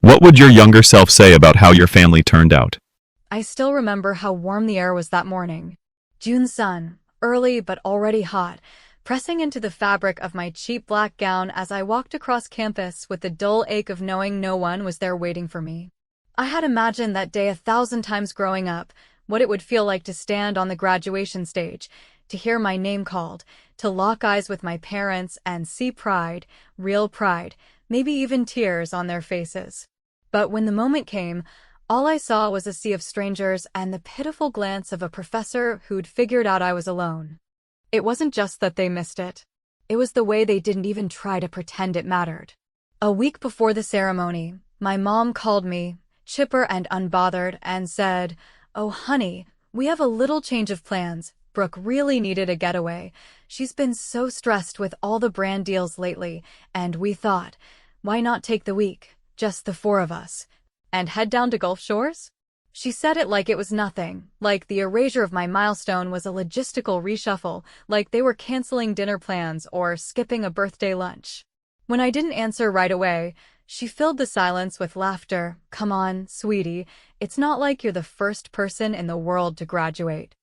What would your younger self say about how your family turned out? I still remember how warm the air was that morning. June sun, early but already hot, pressing into the fabric of my cheap black gown as I walked across campus with the dull ache of knowing no one was there waiting for me. I had imagined that day 1,000 times growing up, what it would feel like to stand on the graduation stage, to hear my name called, to lock eyes with my parents and see pride, real pride, maybe even tears on their faces. But when the moment came, all I saw was a sea of strangers and the pitiful glance of a professor who'd figured out I was alone. It wasn't just that they missed it. It was the way they didn't even try to pretend it mattered. A week before the ceremony, my mom called me, chipper and unbothered, and said, "Oh, honey, we have a little change of plans. Brooke really needed a getaway. She's been so stressed with all the brand deals lately, and we thought, why not take the week, just the four of us, and head down to Gulf Shores?" She said it like it was nothing, like the erasure of my milestone was a logistical reshuffle, like they were canceling dinner plans or skipping a birthday lunch. When I didn't answer right away, she filled the silence with laughter. "Come on, sweetie, it's not like you're the first person in the world to graduate."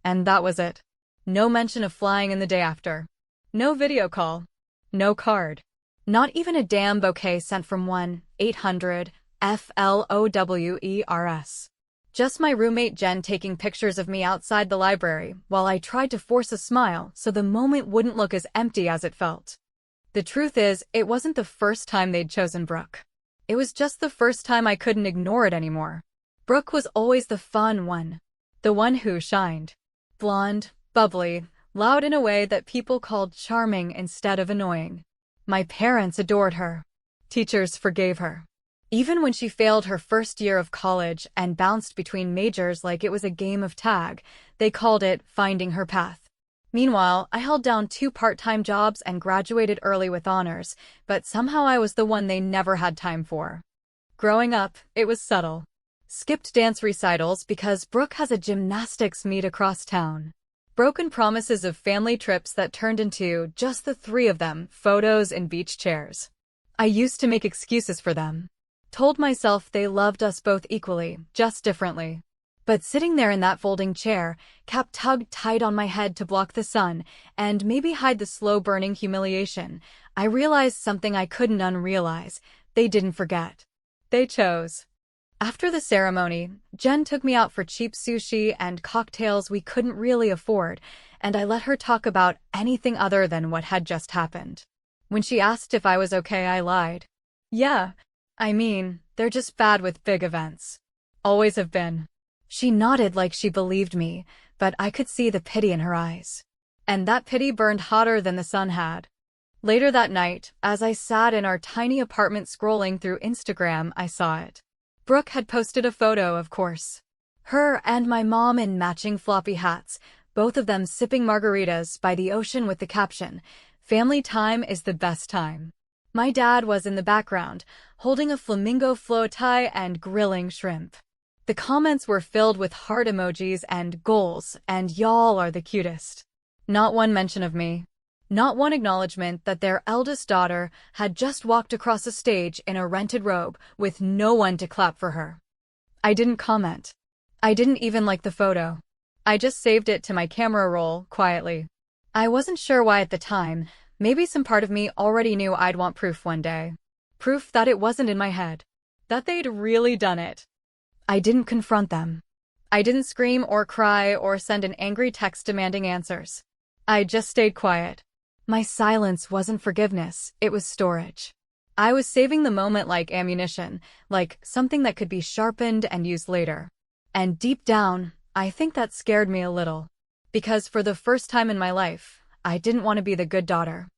And that was it. No mention of flying in the day after. No video call. No card. Not even a damn bouquet sent from 1-800-FLOWERS. Just my roommate Jen taking pictures of me outside the library while I tried to force a smile so the moment wouldn't look as empty as it felt. The truth is, it wasn't the first time they'd chosen Brooke. It was just the first time I couldn't ignore it anymore. Brooke was always the fun one. The one who shined. Blonde, bubbly, loud in a way that people called charming instead of annoying. My parents adored her. Teachers forgave her. Even when she failed her first year of college and bounced between majors like it was a game of tag, they called it finding her path. Meanwhile, I held down 2 part-time jobs and graduated early with honors, but somehow I was the one they never had time for. Growing up, it was subtle. Skipped dance recitals because Brooke has a gymnastics meet across town. Broken promises of family trips that turned into just the 3 of them, photos in beach chairs. I used to make excuses for them. Told myself they loved us both equally, just differently. But sitting there in that folding chair, cap tugged tight on my head to block the sun, and maybe hide the slow-burning humiliation, I realized something I couldn't unrealize. They didn't forget. They chose. After the ceremony, Jen took me out for cheap sushi and cocktails we couldn't really afford, and I let her talk about anything other than what had just happened. When she asked if I was okay, I lied. "Yeah. I mean, they're just bad with big events. Always have been." She nodded like she believed me, but I could see the pity in her eyes. And that pity burned hotter than the sun had. Later that night, as I sat in our tiny apartment scrolling through Instagram, I saw it. Brooke had posted a photo, of course. Her and my mom in matching floppy hats, both of them sipping margaritas by the ocean with the caption, "Family time is the best time." My dad was in the background, holding a flamingo flow tie and grilling shrimp. The comments were filled with heart emojis and goals, and "y'all are the cutest." Not one mention of me. Not one acknowledgement that their eldest daughter had just walked across a stage in a rented robe with no one to clap for her. I didn't comment. I didn't even like the photo. I just saved it to my camera roll, quietly. I wasn't sure why at the time. Maybe some part of me already knew I'd want proof one day. Proof that it wasn't in my head. That they'd really done it. I didn't confront them. I didn't scream or cry or send an angry text demanding answers. I just stayed quiet. My silence wasn't forgiveness, it was storage. I was saving the moment like ammunition, like something that could be sharpened and used later. And deep down, I think that scared me a little. Because for the first time in my life, I didn't want to be the good daughter.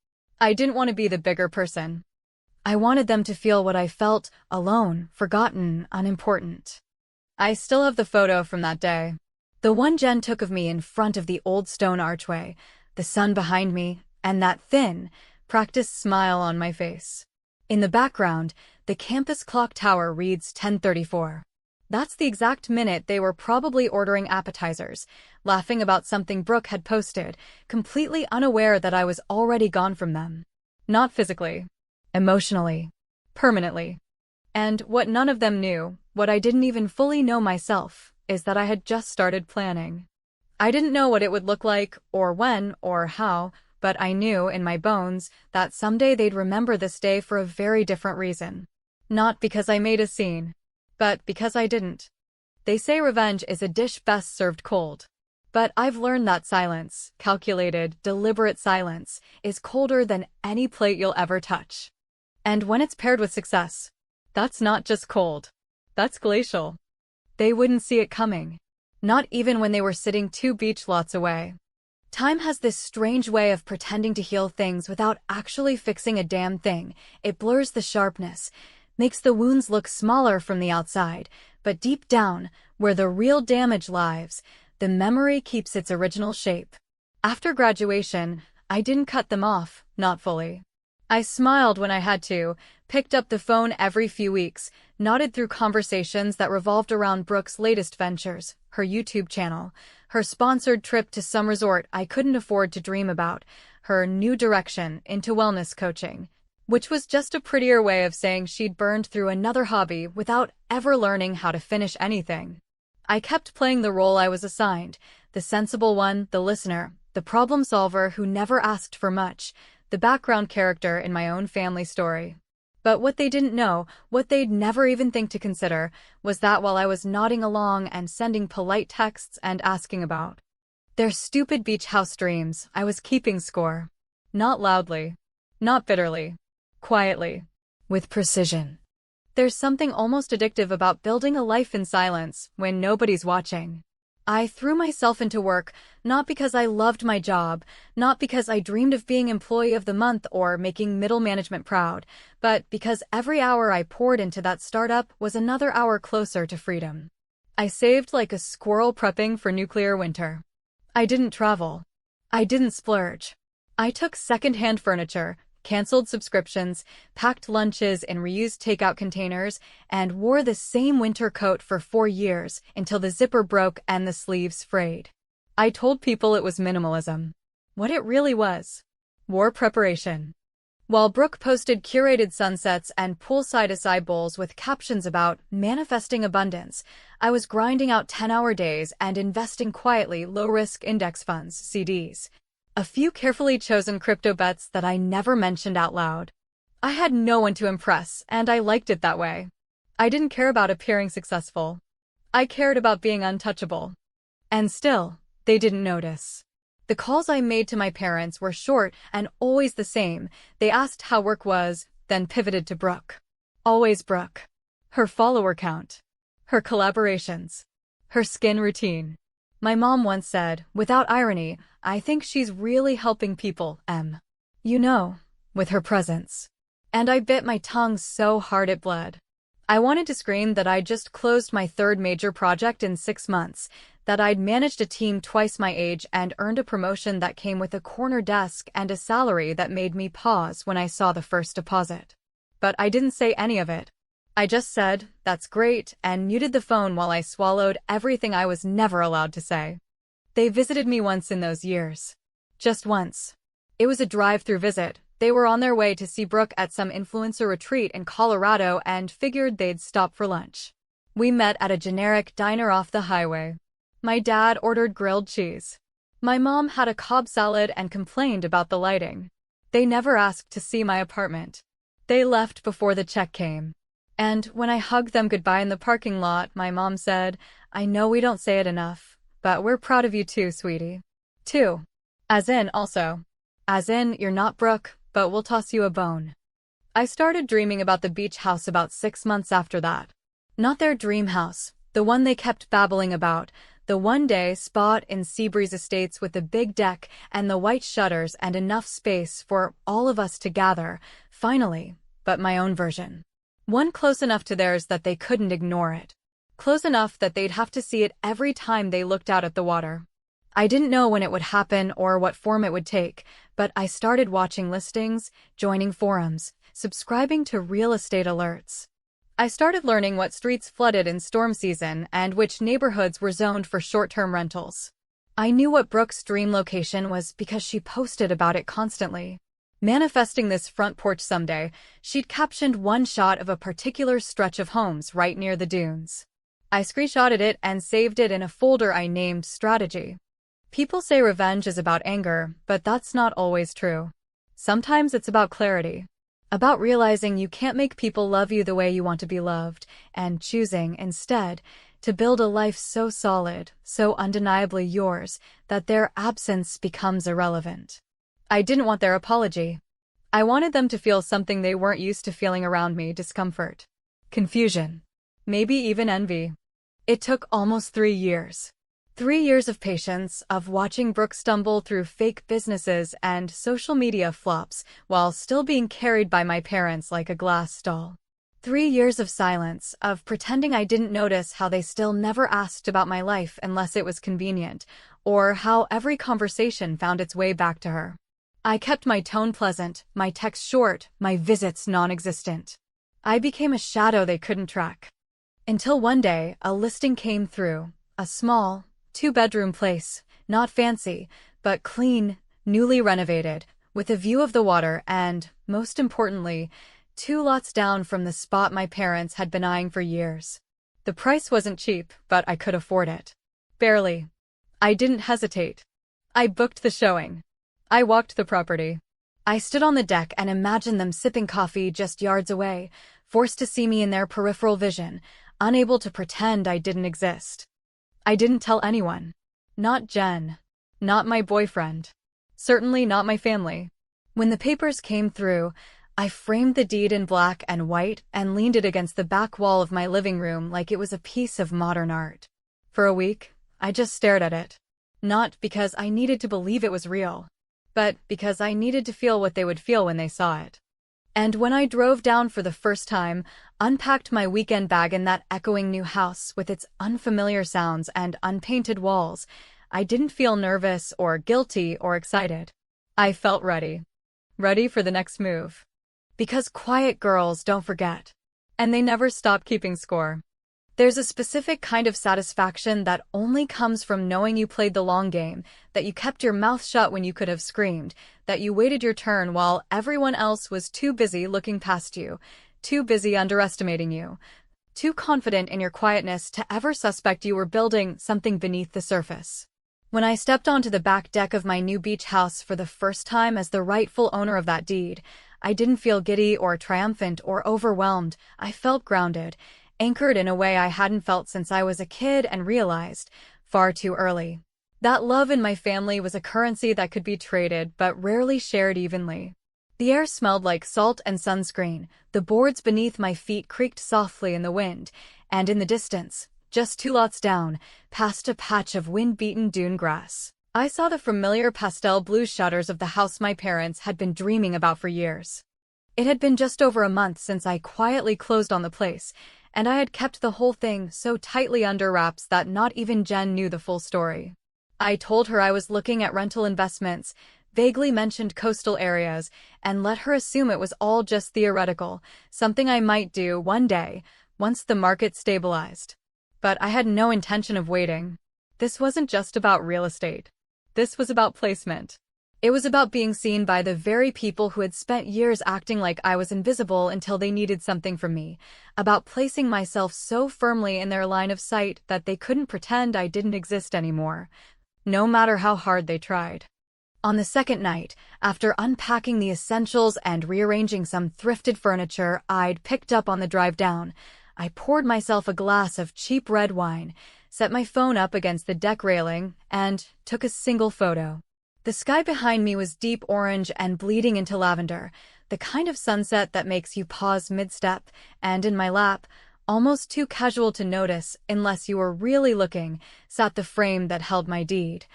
I didn't want to be the bigger person. I wanted them to feel what I felt, alone, forgotten, unimportant. I still have the photo from that day. The one Jen took of me in front of the old stone archway, the sun behind me, and that thin, practiced smile on my face. In the background, the campus clock tower reads 10:34. That's the exact minute they were probably ordering appetizers, laughing about something Brooke had posted, completely unaware that I was already gone from them. Not physically. Emotionally. Permanently. And what none of them knew, what I didn't even fully know myself, is that I had just started planning. I didn't know what it would look like, or when, or how, but I knew in my bones that someday they'd remember this day for a very different reason. Not because I made a scene, but because I didn't. They say revenge is a dish best served cold. But I've learned that silence, calculated, deliberate silence, is colder than any plate you'll ever touch. And when it's paired with success, that's not just cold. That's glacial. They wouldn't see it coming. Not even when they were sitting 2 beach lots away. Time has this strange way of pretending to heal things without actually fixing a damn thing. It blurs the sharpness, makes the wounds look smaller from the outside, but deep down, where the real damage lies, the memory keeps its original shape. After graduation, I didn't cut them off, not fully. I smiled when I had to, picked up the phone every few weeks, nodded through conversations that revolved around Brooke's latest ventures, her YouTube channel, her sponsored trip to some resort I couldn't afford to dream about, her new direction into wellness coaching, which was just a prettier way of saying she'd burned through another hobby without ever learning how to finish anything. I kept playing the role I was assigned, the sensible one, the listener, the problem solver who never asked for much, the background character in my own family story. But what they didn't know, what they'd never even think to consider, was that while I was nodding along and sending polite texts and asking about their stupid beach house dreams, I was keeping score. Not loudly. Not bitterly. Quietly. With precision. There's something almost addictive about building a life in silence when nobody's watching. I threw myself into work, not because I loved my job, not because I dreamed of being Employee of the Month or making middle management proud, but because every hour I poured into that startup was another hour closer to freedom. I saved like a squirrel prepping for nuclear winter. I didn't travel. I didn't splurge. I took second-hand furniture, canceled subscriptions, packed lunches in reused takeout containers, and wore the same winter coat for 4 years until the zipper broke and the sleeves frayed. I told people it was minimalism. What it really was. War preparation. While Brooke posted curated sunsets and poolside acai bowls with captions about manifesting abundance, I was grinding out 10-hour days and investing quietly low-risk index funds, CDs. A few carefully chosen crypto bets that I never mentioned out loud. I had no one to impress, and I liked it that way. I didn't care about appearing successful. I cared about being untouchable. And still, they didn't notice. The calls I made to my parents were short and always the same. They asked how work was, then pivoted to Brooke. Always Brooke. Her follower count. Her collaborations. Her skin routine. My mom once said, without irony, I think she's really helping people, you know, with her presence. And I bit my tongue so hard it bled. I wanted to scream that I'd just closed my 3rd major project in 6 months, that I'd managed a team twice my age and earned a promotion that came with a corner desk and a salary that made me pause when I saw the first deposit. But I didn't say any of it. I just said, that's great, and muted the phone while I swallowed everything I was never allowed to say. They visited me once in those years. Just once. It was a drive-through visit. They were on their way to see Brooke at some influencer retreat in Colorado and figured they'd stop for lunch. We met at a generic diner off the highway. My dad ordered grilled cheese. My mom had a Cobb salad and complained about the lighting. They never asked to see my apartment. They left before the check came. And when I hugged them goodbye in the parking lot, my mom said, I know we don't say it enough, but we're proud of you too, sweetie. Too. As in, also. As in, you're not Brooke, but we'll toss you a bone. I started dreaming about the beach house about 6 months after that. Not their dream house, the one they kept babbling about, the one-day spot in Seabreeze Estates with the big deck and the white shutters and enough space for all of us to gather, finally, but my own version. One close enough to theirs that they couldn't ignore it. Close enough that they'd have to see it every time they looked out at the water. I didn't know when it would happen or what form it would take, but I started watching listings, joining forums, subscribing to real estate alerts. I started learning what streets flooded in storm season and which neighborhoods were zoned for short-term rentals. I knew what Brooke's dream location was because she posted about it constantly. Manifesting this front porch someday, she'd captioned one shot of a particular stretch of homes right near the dunes. I screenshotted it and saved it in a folder I named Strategy. People say revenge is about anger, but that's not always true. Sometimes it's about clarity. About realizing you can't make people love you the way you want to be loved, and choosing, instead, to build a life so solid, so undeniably yours, that their absence becomes irrelevant. I didn't want their apology. I wanted them to feel something they weren't used to feeling around me: discomfort, confusion, maybe even envy. It took almost 3 years. 3 years of patience, of watching Brooke stumble through fake businesses and social media flops while still being carried by my parents like a glass doll. 3 years of silence, of pretending I didn't notice how they still never asked about my life unless it was convenient, or how every conversation found its way back to her. I kept my tone pleasant, my texts short, my visits non-existent. I became a shadow they couldn't track. Until one day, a listing came through, a small, 2-bedroom place, not fancy, but clean, newly renovated, with a view of the water and, most importantly, 2 lots down from the spot my parents had been eyeing for years. The price wasn't cheap, but I could afford it. Barely. I didn't hesitate. I booked the showing. I walked the property. I stood on the deck and imagined them sipping coffee just yards away, forced to see me in their peripheral vision, unable to pretend I didn't exist. I didn't tell anyone. Not Jen. Not my boyfriend. Certainly not my family. When the papers came through, I framed the deed in black and white and leaned it against the back wall of my living room like it was a piece of modern art. For a week, I just stared at it. Not because I needed to believe it was real, but because I needed to feel what they would feel when they saw it. And when I drove down for the first time, unpacked my weekend bag in that echoing new house with its unfamiliar sounds and unpainted walls, I didn't feel nervous or guilty or excited. I felt ready. Ready for the next move. Because quiet girls don't forget. And they never stop keeping score. There's a specific kind of satisfaction that only comes from knowing you played the long game, that you kept your mouth shut when you could have screamed, that you waited your turn while everyone else was too busy looking past you, too busy underestimating you, too confident in your quietness to ever suspect you were building something beneath the surface. When I stepped onto the back deck of my new beach house for the first time as the rightful owner of that deed, I didn't feel giddy or triumphant or overwhelmed. I felt grounded, anchored in a way I hadn't felt since I was a kid, and realized, far too early, that love in my family was a currency that could be traded but rarely shared evenly. The air smelled like salt and sunscreen, the boards beneath my feet creaked softly in the wind, and in the distance, just 2 lots down, past a patch of wind-beaten dune grass, I saw the familiar pastel blue shutters of the house my parents had been dreaming about for years. It had been just over a month since I quietly closed on the place, and I had kept the whole thing so tightly under wraps that not even Jen knew the full story. I told her I was looking at rental investments, vaguely mentioned coastal areas, and let her assume it was all just theoretical, something I might do one day, once the market stabilized. But I had no intention of waiting. This wasn't just about real estate. This was about placement. It was about being seen by the very people who had spent years acting like I was invisible until they needed something from me, about placing myself so firmly in their line of sight that they couldn't pretend I didn't exist anymore, no matter how hard they tried. On the second night, after unpacking the essentials and rearranging some thrifted furniture I'd picked up on the drive down, I poured myself a glass of cheap red wine, set my phone up against the deck railing, and took a single photo. The sky behind me was deep orange and bleeding into lavender, the kind of sunset that makes you pause mid-step, and in my lap, almost too casual to notice unless you were really looking, sat the frame that held my deed.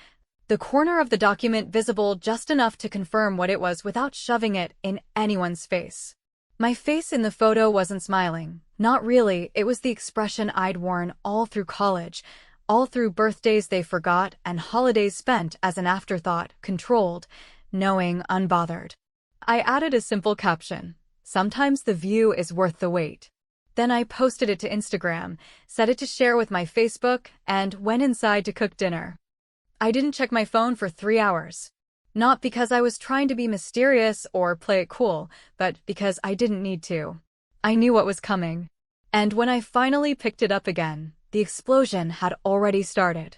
The corner of the document visible just enough to confirm what it was without shoving it in anyone's face. My face in the photo wasn't smiling. Not really. It was the expression I'd worn all through college, all through birthdays they forgot and holidays spent as an afterthought, controlled, knowing, unbothered. I added a simple caption: "Sometimes the view is worth the wait." Then I posted it to Instagram, set it to share with my Facebook, and went inside to cook dinner. I didn't check my phone for 3 hours. Not because I was trying to be mysterious or play it cool, but because I didn't need to. I knew what was coming. And when I finally picked it up again, the explosion had already started.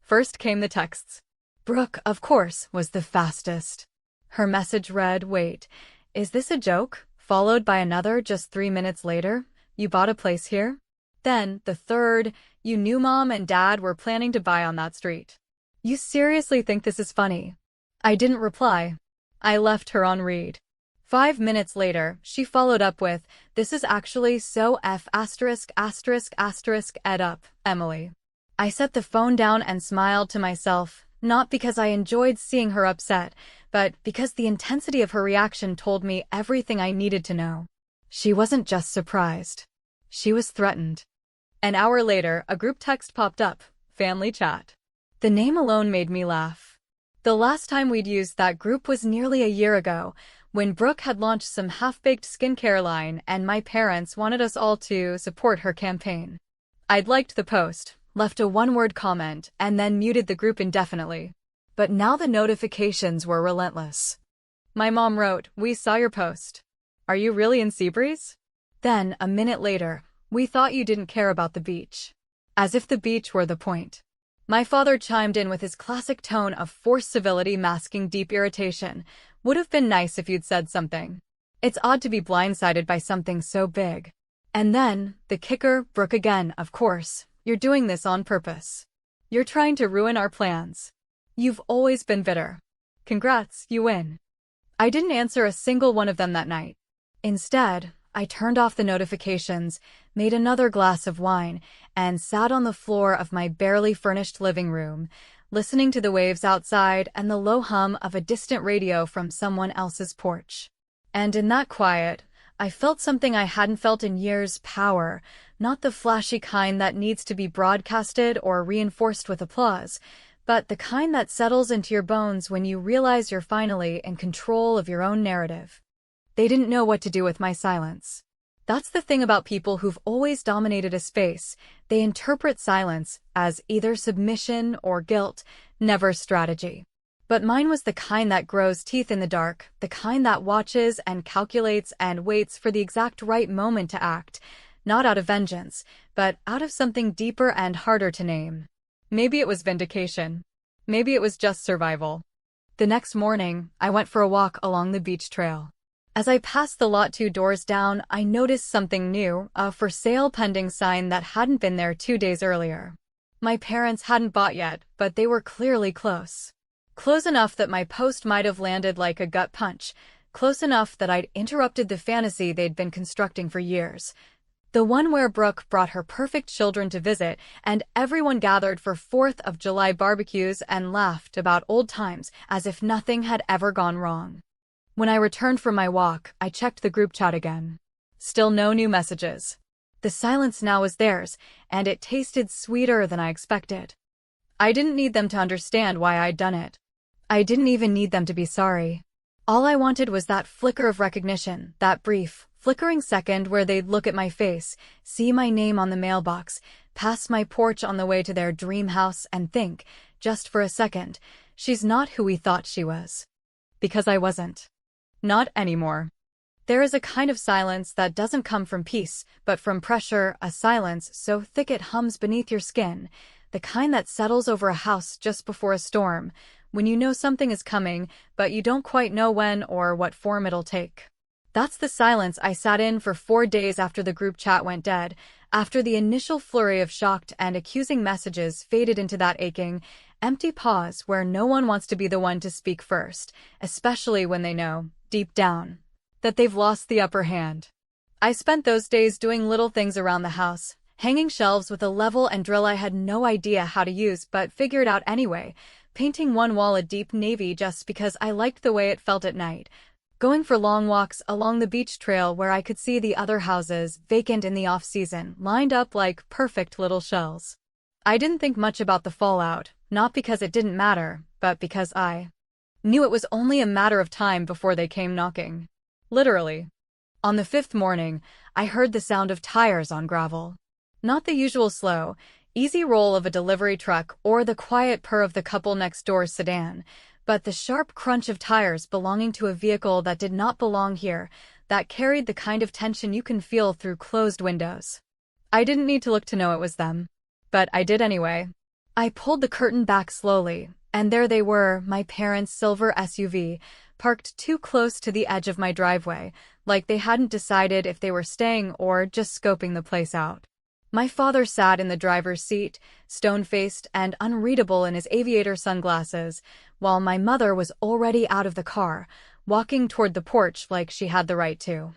First came the texts. Brooke, of course, was the fastest. Her message read, "Wait, is this a joke?" Followed by another just 3 minutes later, "You bought a place here?" Then, the third, "You knew Mom and Dad were planning to buy on that street. You seriously think this is funny?" I didn't reply. I left her on read. 5 minutes later, she followed up with, "This is actually so F*** ed up, Emily." I set the phone down and smiled to myself, not because I enjoyed seeing her upset, but because the intensity of her reaction told me everything I needed to know. She wasn't just surprised. She was threatened. An hour later, a group text popped up, "Family chat." The name alone made me laugh. The last time we'd used that group was nearly a year ago, when Brooke had launched some half-baked skincare line and my parents wanted us all to support her campaign. I'd liked the post, left a one-word comment, and then muted the group indefinitely. But now the notifications were relentless. My mom wrote, "We saw your post. Are you really in Seabreeze?" Then, a minute later, "We thought you didn't care about the beach." As if the beach were the point. My father chimed in with his classic tone of forced civility masking deep irritation. "Would have been nice if you'd said something. It's odd to be blindsided by something so big." And then, the kicker, "Brooke again, of course. You're doing this on purpose. You're trying to ruin our plans. You've always been bitter. Congrats, you win." I didn't answer a single one of them that night. Instead, I turned off the notifications, made another glass of wine, and sat on the floor of my barely furnished living room, listening to the waves outside and the low hum of a distant radio from someone else's porch. And in that quiet, I felt something I hadn't felt in years: power, not the flashy kind that needs to be broadcasted or reinforced with applause, but the kind that settles into your bones when you realize you're finally in control of your own narrative. They didn't know what to do with my silence. That's the thing about people who've always dominated a space. They interpret silence as either submission or guilt, never strategy. But mine was the kind that grows teeth in the dark, the kind that watches and calculates and waits for the exact right moment to act, not out of vengeance, but out of something deeper and harder to name. Maybe it was vindication. Maybe it was just survival. The next morning, I went for a walk along the beach trail. As I passed the lot 2 doors down, I noticed something new, a "for sale" pending sign that hadn't been there 2 days earlier. My parents hadn't bought yet, but they were clearly close. Close enough that my post might have landed like a gut punch, close enough that I'd interrupted the fantasy they'd been constructing for years. The one where Brooke brought her perfect children to visit, and everyone gathered for 4th of July barbecues and laughed about old times as if nothing had ever gone wrong. When I returned from my walk, I checked the group chat again. Still no new messages. The silence now was theirs, and it tasted sweeter than I expected. I didn't need them to understand why I'd done it. I didn't even need them to be sorry. All I wanted was that flicker of recognition, that brief, flickering second where they'd look at my face, see my name on the mailbox, pass my porch on the way to their dream house and think, just for a second, "She's not who we thought she was." Because I wasn't. Not anymore. There is a kind of silence that doesn't come from peace, but from pressure, a silence so thick it hums beneath your skin, the kind that settles over a house just before a storm, when you know something is coming, but you don't quite know when or what form it'll take. That's the silence I sat in for 4 days after the group chat went dead, after the initial flurry of shocked and accusing messages faded into that aching, empty pause where no one wants to be the one to speak first, especially when they know, deep down, that they've lost the upper hand. I spent those days doing little things around the house, hanging shelves with a level and drill I had no idea how to use but figured out anyway, painting one wall a deep navy just because I liked the way it felt at night, going for long walks along the beach trail where I could see the other houses, vacant in the off-season, lined up like perfect little shells. I didn't think much about the fallout, not because it didn't matter, but because I knew it was only a matter of time before they came knocking. Literally. On the 5th morning, I heard the sound of tires on gravel. Not the usual slow, easy roll of a delivery truck or the quiet purr of the couple next door's sedan, but the sharp crunch of tires belonging to a vehicle that did not belong here, that carried the kind of tension you can feel through closed windows. I didn't need to look to know it was them. But I did anyway. I pulled the curtain back slowly, and there they were, my parents' silver SUV, parked too close to the edge of my driveway, like they hadn't decided if they were staying or just scoping the place out. My father sat in the driver's seat, stone-faced and unreadable in his aviator sunglasses, while my mother was already out of the car, walking toward the porch like she had the right to.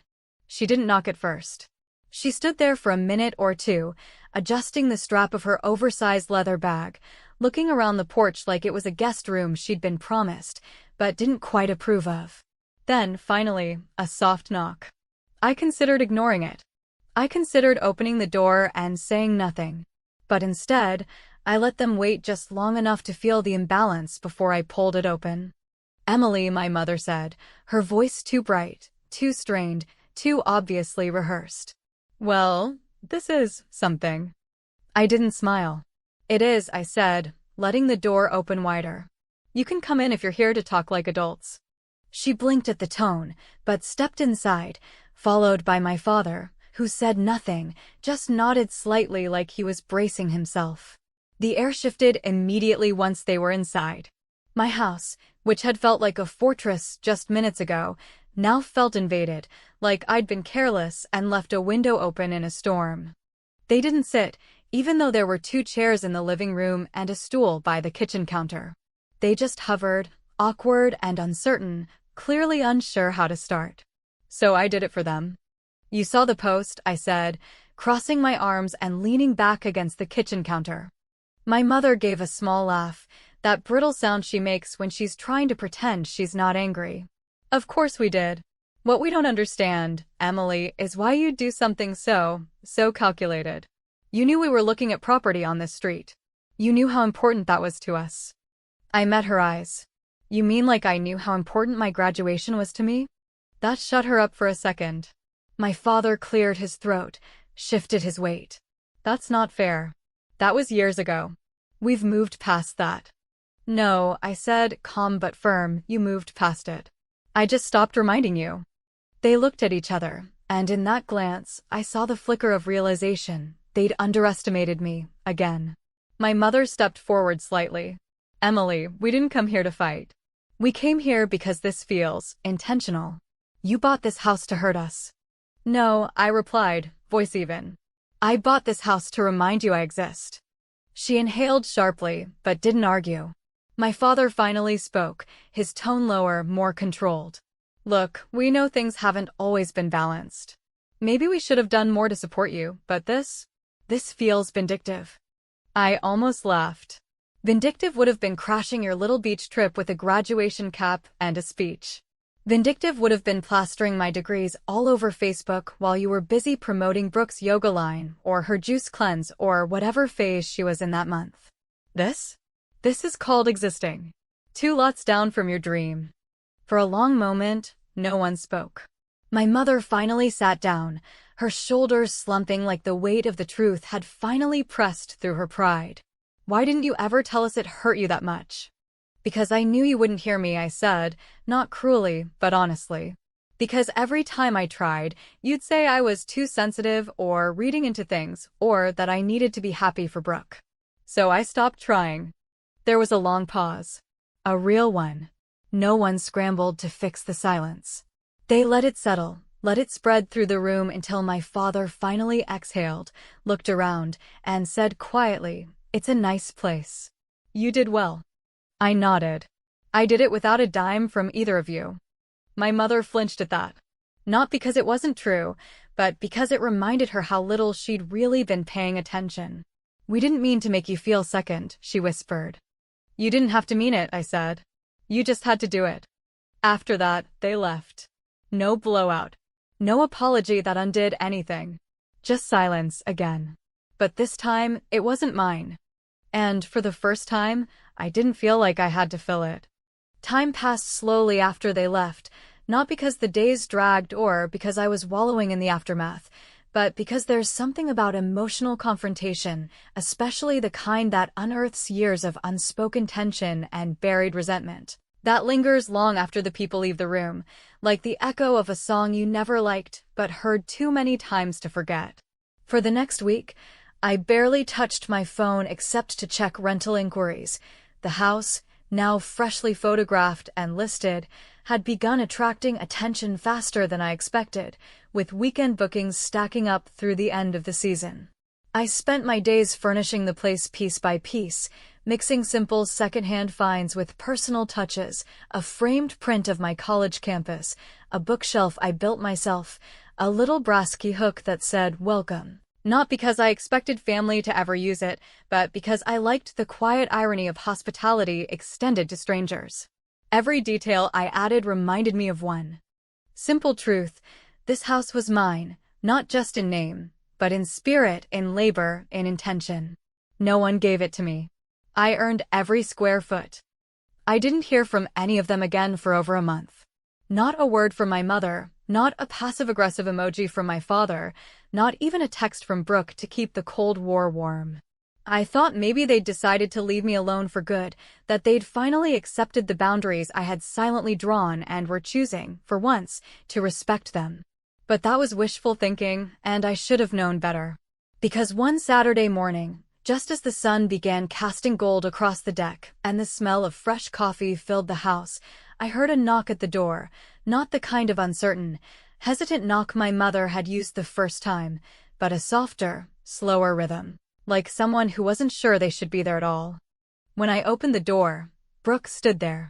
She didn't knock at first. She stood there for a minute or two, adjusting the strap of her oversized leather bag, looking around the porch like it was a guest room she'd been promised, but didn't quite approve of. Then, finally, a soft knock. I considered ignoring it. I considered opening the door and saying nothing. But instead, I let them wait just long enough to feel the imbalance before I pulled it open. "Emily," my mother said, her voice too bright, too strained, too obviously rehearsed. "Well, this is something." I didn't smile. "It is," I said, letting the door open wider. "You can come in if you're here to talk like adults." She blinked at the tone, but stepped inside, followed by my father, who said nothing, just nodded slightly like he was bracing himself. The air shifted immediately once they were inside. My house, which had felt like a fortress just minutes ago, now felt invaded, like I'd been careless and left a window open in a storm. They didn't sit, even though there were 2 chairs in the living room and a stool by the kitchen counter. They just hovered, awkward and uncertain, clearly unsure how to start. So I did it for them. "You saw the post," I said, crossing my arms and leaning back against the kitchen counter. My mother gave a small laugh, that brittle sound she makes when she's trying to pretend she's not angry. "Of course we did. What we don't understand, Emily, is why you'd do something so calculated. You knew we were looking at property on this street. You knew how important that was to us." I met her eyes. "You mean like I knew how important my graduation was to me?" That shut her up for a second. My father cleared his throat, shifted his weight. "That's not fair. That was years ago. We've moved past that." "No," I said, calm but firm, "you moved past it. I just stopped reminding you." They looked at each other, and in that glance, I saw the flicker of realization. They'd underestimated me, again. My mother stepped forward slightly. "Emily, we didn't come here to fight. We came here because this feels intentional. You bought this house to hurt us." "No," I replied, voice even. "I bought this house to remind you I exist." She inhaled sharply, but didn't argue. My father finally spoke, his tone lower, more controlled. "Look, we know things haven't always been balanced. Maybe we should have done more to support you, but this feels vindictive." I almost laughed. Vindictive would have been crashing your little beach trip with a graduation cap and a speech. Vindictive would have been plastering my degrees all over Facebook while you were busy promoting Brooke's yoga line or her juice cleanse or whatever phase she was in that month. This is called existing. 2 lots down from your dream. For a long moment, no one spoke. My mother finally sat down, her shoulders slumping like the weight of the truth had finally pressed through her pride. "Why didn't you ever tell us it hurt you that much?" "Because I knew you wouldn't hear me," I said, not cruelly, but honestly. "Because every time I tried, you'd say I was too sensitive or reading into things, or that I needed to be happy for Brooke. So I stopped trying." There was a long pause. A real one. No one scrambled to fix the silence. They let it settle, let it spread through the room until my father finally exhaled, looked around, and said quietly, "It's a nice place. You did well." I nodded. "I did it without a dime from either of you." My mother flinched at that. Not because it wasn't true, but because it reminded her how little she'd really been paying attention. "We didn't mean to make you feel second," she whispered. "You didn't have to mean it," I said. "You just had to do it." After that, they left. No blowout. No apology that undid anything. Just silence again. But this time, it wasn't mine. And for the first time, I didn't feel like I had to fill it. Time passed slowly after they left, not because the days dragged or because I was wallowing in the aftermath, but because there's something about emotional confrontation, especially the kind that unearths years of unspoken tension and buried resentment, That lingers long after the people leave the room, like the echo of a song you never liked but heard too many times to forget. For the next week, I barely touched my phone except to check rental inquiries. The house, now freshly photographed and listed, had begun attracting attention faster than I expected, with weekend bookings stacking up through the end of the season. I spent my days furnishing the place piece by piece, mixing simple secondhand finds with personal touches, a framed print of my college campus, a bookshelf I built myself, a little brass key hook that said, "Welcome." Not because I expected family to ever use it, but because I liked the quiet irony of hospitality extended to strangers. Every detail I added reminded me of one simple truth: this house was mine, not just in name, but in spirit, in labor, in intention. No one gave it to me. I earned every square foot. I didn't hear from any of them again for over a month. Not a word from my mother, not a passive-aggressive emoji from my father, not even a text from Brooke to keep the Cold War warm. I thought maybe they'd decided to leave me alone for good, that they'd finally accepted the boundaries I had silently drawn and were choosing, for once, to respect them. But that was wishful thinking, and I should have known better. Because one Saturday morning, just as the sun began casting gold across the deck and the smell of fresh coffee filled the house, I heard a knock at the door, not the kind of uncertain, hesitant knock my mother had used the first time, but a softer, slower rhythm, like someone who wasn't sure they should be there at all. When I opened the door, Brooke stood there.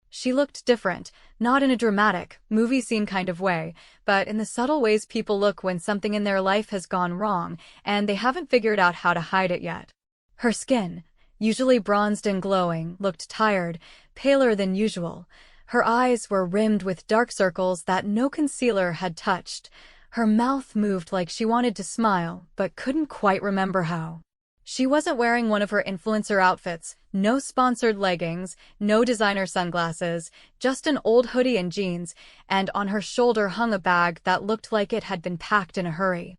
She looked different, not in a dramatic, movie scene kind of way, but in the subtle ways people look when something in their life has gone wrong and they haven't figured out how to hide it yet. Her skin, usually bronzed and glowing, looked tired, paler than usual. Her eyes were rimmed with dark circles that no concealer had touched. Her mouth moved like she wanted to smile, but couldn't quite remember how. She wasn't wearing one of her influencer outfits, no sponsored leggings, no designer sunglasses, just an old hoodie and jeans, and on her shoulder hung a bag that looked like it had been packed in a hurry.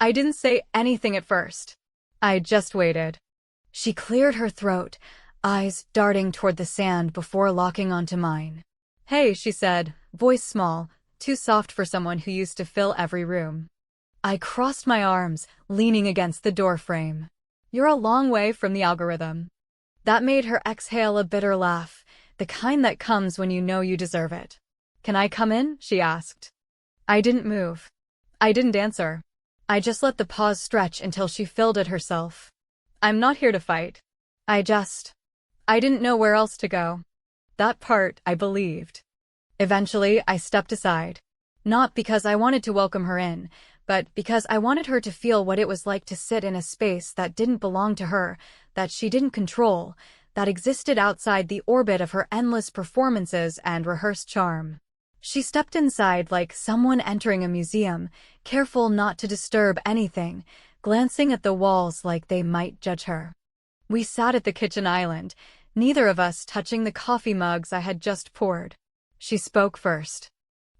I didn't say anything at first. I just waited. She cleared her throat, eyes darting toward the sand before locking onto mine. "Hey," she said, voice small, too soft for someone who used to fill every room. I crossed my arms, leaning against the doorframe. "You're a long way from the algorithm." That made her exhale a bitter laugh, the kind that comes when you know you deserve it. "Can I come in?" she asked. I didn't move. I didn't answer. I just let the pause stretch until she filled it herself. "I'm not here to fight. I didn't know where else to go." That part I believed. Eventually, I stepped aside. Not because I wanted to welcome her in, but because I wanted her to feel what it was like to sit in a space that didn't belong to her, that she didn't control, that existed outside the orbit of her endless performances and rehearsed charm. She stepped inside like someone entering a museum, careful not to disturb anything, glancing at the walls like they might judge her. We sat at the kitchen island, neither of us touching the coffee mugs I had just poured. She spoke first.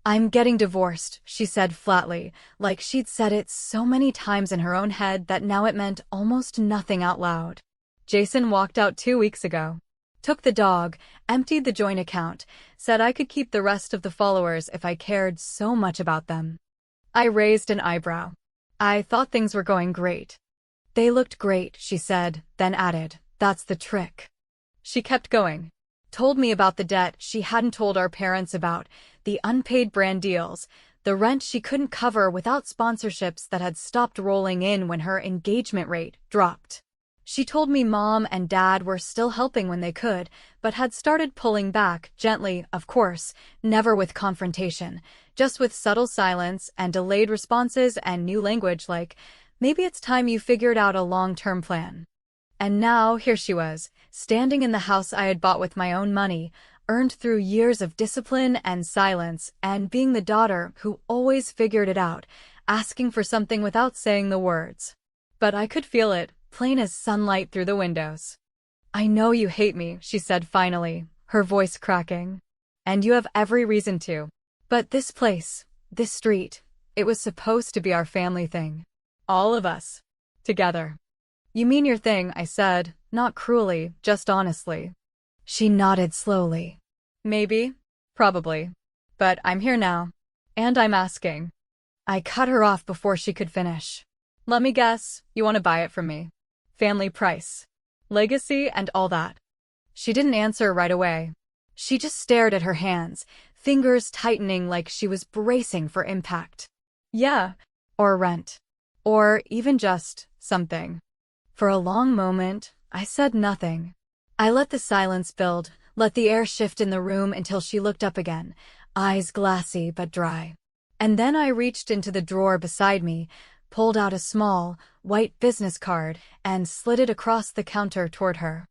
"I'm getting divorced," she said flatly, like she'd said it so many times in her own head that now it meant almost nothing out loud. "Jason walked out 2 weeks ago. Took the dog, emptied the joint account, said I could keep the rest of the followers if I cared so much about them." I raised an eyebrow. I thought things were going great. "They looked great," she said, then added, "That's the trick." She kept going. Told me about the debt she hadn't told our parents about, the unpaid brand deals, the rent she couldn't cover without sponsorships that had stopped rolling in when her engagement rate dropped. She told me Mom and Dad were still helping when they could, but had started pulling back, gently, of course, never with confrontation, just with subtle silence and delayed responses and new language like, "Maybe it's time you figured out a long-term plan." And now, here she was, standing in the house I had bought with my own money, earned through years of discipline and silence, and being the daughter who always figured it out, asking for something without saying the words. But I could feel it, plain as sunlight through the windows. "I know you hate me," she said finally, her voice cracking. "And you have every reason to. But this place, this street, it was supposed to be our family thing. All of us. Together." "You mean your thing," I said, not cruelly, just honestly. She nodded slowly. Maybe. Probably. But I'm here now. And I'm asking. I cut her off before she could finish. Let me guess, you want to buy it from me. Family price. Legacy and all that. She didn't answer right away. She just stared at her hands, fingers tightening like she was bracing for impact. Yeah. Or rent. Or even just something. For a long moment, I said nothing. I let the silence build, let the air shift in the room until she looked up again, eyes glassy but dry. And then I reached into the drawer beside me, pulled out a small, white business card, and slid it across the counter toward her.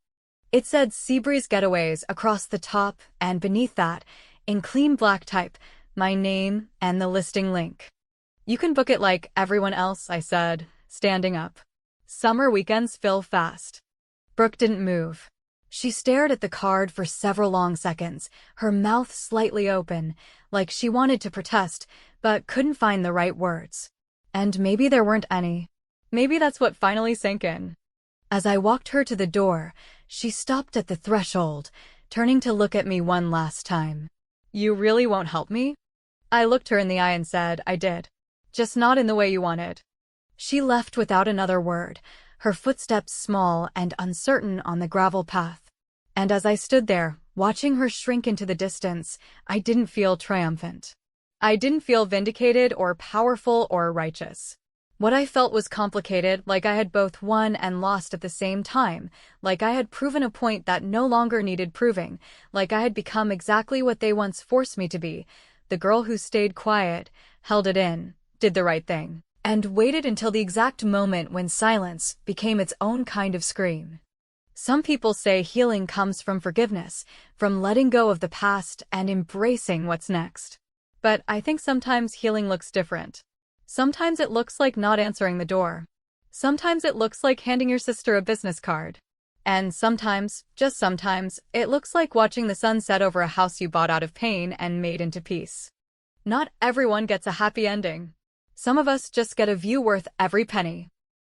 It said Seabreeze Getaways across the top, and beneath that, in clean black type, my name and the listing link. You can book it like everyone else, I said, standing up. Summer weekends fill fast. Brooke didn't move. She stared at the card for several long seconds, her mouth slightly open, like she wanted to protest, but couldn't find the right words. And maybe there weren't any. Maybe that's what finally sank in. As I walked her to the door, she stopped at the threshold, turning to look at me one last time. You really won't help me? I looked her in the eye and said, I did. Just not in the way you wanted. She left without another word, her footsteps small and uncertain on the gravel path. And as I stood there, watching her shrink into the distance, I didn't feel triumphant. I didn't feel vindicated or powerful or righteous. What I felt was complicated, like I had both won and lost at the same time, like I had proven a point that no longer needed proving, like I had become exactly what they once forced me to be, the girl who stayed quiet, held it in, did the right thing, and waited until the exact moment when silence became its own kind of scream. Some people say healing comes from forgiveness, from letting go of the past and embracing what's next. But I think sometimes healing looks different. Sometimes it looks like not answering the door. Sometimes it looks like handing your sister a business card. And sometimes, just sometimes, it looks like watching the sun set over a house you bought out of pain and made into peace. Not everyone gets a happy ending. Some of us just get a view worth every penny.